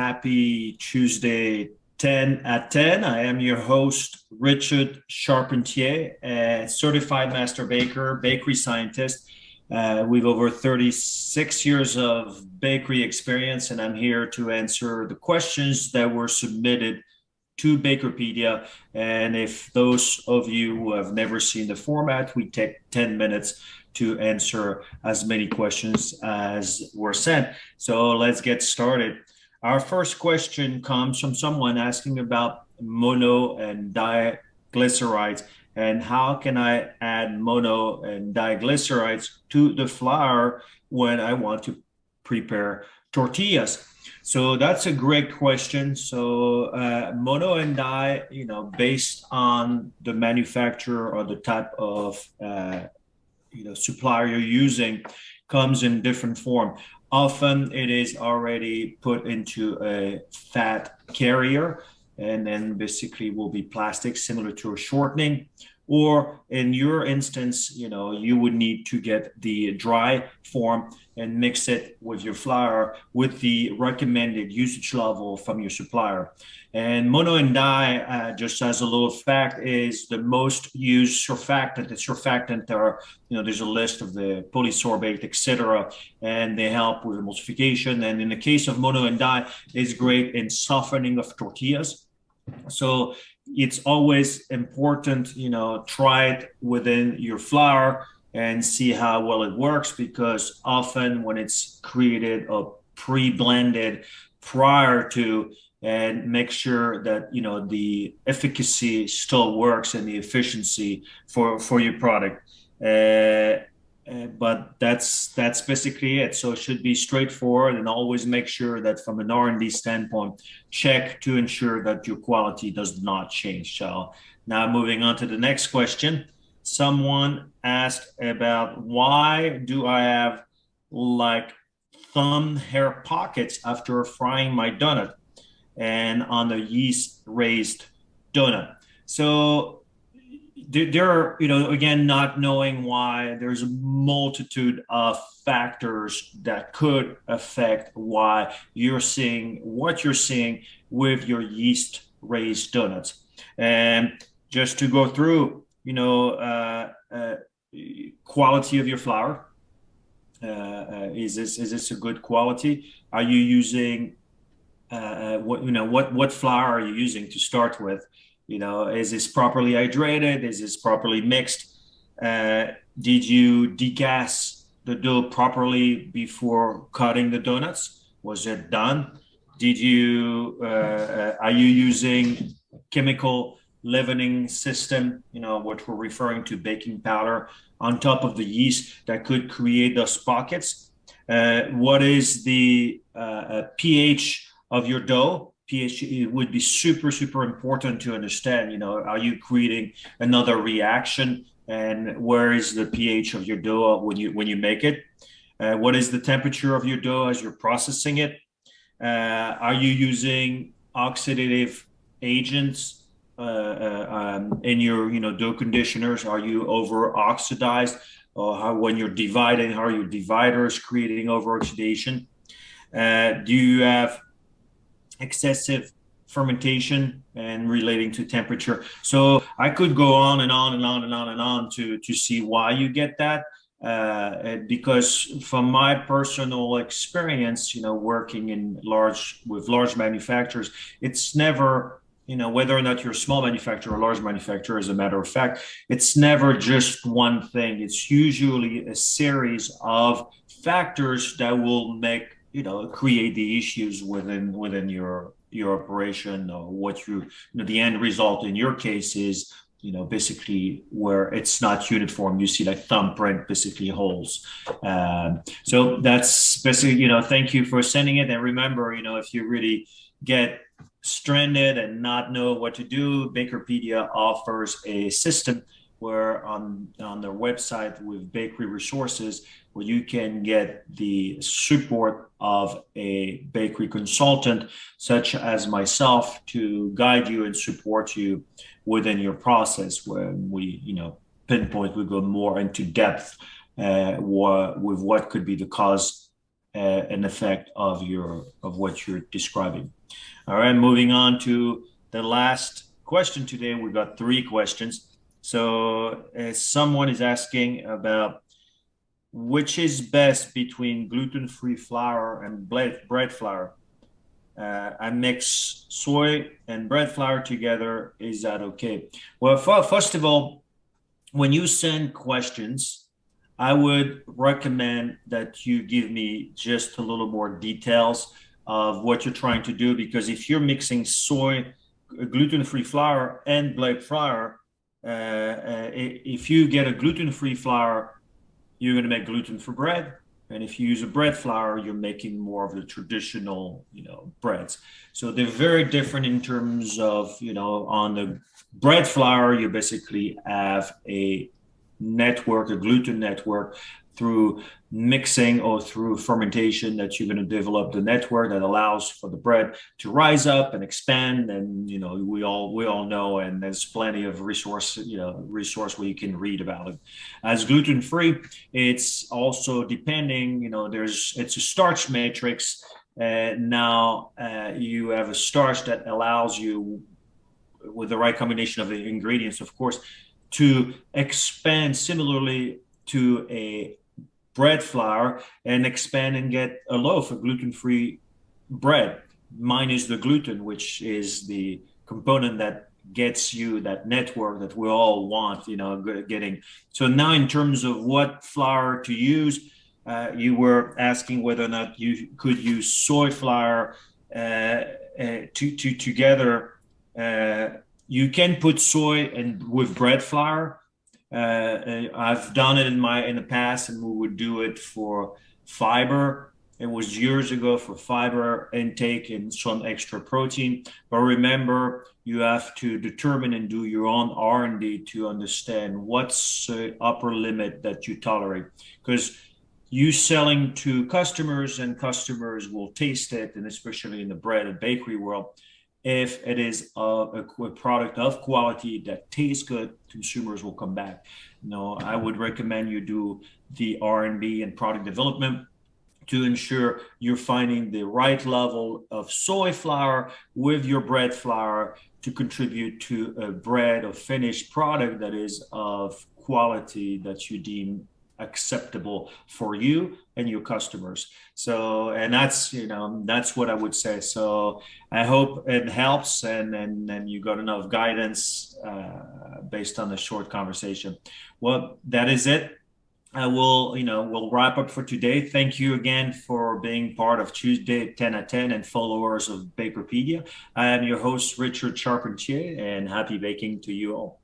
happy Tuesday 10 at 10. I am your host, Richard Charpentier, a certified master baker, bakery scientist. We've over 36 years of bakery experience, and I'm here to answer the questions that were submitted to Bakerpedia. And if those of you who have never seen the format, we take 10 minutes to answer as many questions as were sent. So let's get started. Our first question comes from someone asking about mono and diglycerides and how can I add mono and diglycerides to the flour when I want to prepare tortillas. So that's a great question. So mono and di, based on the manufacturer or the type of supplier you're using, comes in different form. Often it is already put into a fat carrier, and then basically will be plastic similar to a shortening. Or in your instance, you would need to get the dry form and mix it with your flour with the recommended usage level from your supplier. And mono and di, just as a little fact, is the most used surfactant. The surfactant are, there's a list of the polysorbate, etc., and they help with emulsification. And in the case of mono and di, it's great in softening of tortillas. So it's always important, try it within your flour and see how well it works, because often when it's created or pre-blended prior to, and make sure that the efficacy still works and the efficiency for your product. But that's basically it. So it should be straightforward, and always make sure that from an R&D standpoint, check to ensure that your quality does not change. So now moving on to the next question. Someone asked about why do I have like thumb hair pockets after frying my donut and on the yeast-raised donut. So there are, again, not knowing why, there's a multitude of factors that could affect why you're seeing what you're seeing with your yeast-raised donuts. And just to go through, quality of your flour. Is this a good quality? Are you using what flour are you using to start with? Is this properly hydrated? Is this properly mixed? Did you degas the dough properly before cutting the donuts? Was it done? Are you using chemical leavening system, what we're referring to baking powder on top of the yeast that could create those pockets? What is the pH of your dough? pH, it would be super, super important to understand, are you creating another reaction, and where is the pH of your dough when you make it? What is the temperature of your dough as you're processing it? Are you using oxidative agents in your dough conditioners? Are you over oxidized? Or when you're dividing, how are your dividers creating over oxidation? Do you have excessive fermentation and relating to temperature? So I could go on and on and on and on and on to see why you get that. Because from my personal experience, working with large manufacturers, it's never, whether or not you're a small manufacturer or large manufacturer, as a matter of fact, it's never just one thing. It's usually a series of factors that will make, create the issues within your operation, or what the end result in your case is, basically where it's not uniform. You see like thumbprint, basically holes. So that's basically, thank you for sending it. And remember, if you really get stranded and not know what to do, Bakerpedia offers a system where on their website with bakery resources, where you can get the support of a bakery consultant, such as myself, to guide you and support you within your process. When we, pinpoint, we go more into depth with what could be the cause and effect of what you're describing. All right, moving on to the last question today. We've got three questions. So, someone is asking about which is best between gluten-free flour and bread flour. I mix soy and bread flour together. Is that okay? Well, first of all, when you send questions, I would recommend that you give me just a little more details of what you're trying to do, because if you're mixing soy, gluten-free flour, and bread flour, if you get a gluten-free flour, you're going to make gluten for bread. And if you use a bread flour, you're making more of the traditional, breads. So they're very different in terms of, on the bread flour, you basically have a network, a gluten network, through mixing or through fermentation, that you're going to develop the network that allows for the bread to rise up and expand. And we all know, and there's plenty of resource where you can read about it. As gluten free, it's also depending, it's a starch matrix. Now you have a starch that allows you, with the right combination of the ingredients, of course, to expand similarly to a bread flour, and expand and get a loaf of gluten-free bread, minus the gluten, which is the component that gets you that network that we all want, getting. So now, in terms of what flour to use, you were asking whether or not you could use soy flour together. You can put soy and with bread flour. I've done it in the past, and we would do it for fiber. It was years ago, for fiber intake and some extra protein. But remember, you have to determine and do your own R&D to understand what's the upper limit that you tolerate. Because you selling to customers, and customers will taste it, and especially in the bread and bakery world, if it is a product of quality that tastes good, consumers will come back. I would recommend you do the R&D and product development to ensure you're finding the right level of soy flour with your bread flour to contribute to a bread or finished product that is of quality that you deem acceptable for you and your customers. So, and that's what I would say. So I hope it helps, and you got enough guidance based on the short conversation. Well, that is it. We'll wrap up for today. Thank you again for being part of Tuesday 10 at 10 and followers of Bakerpedia. I am your host, Richard Charpentier, and happy baking to you all.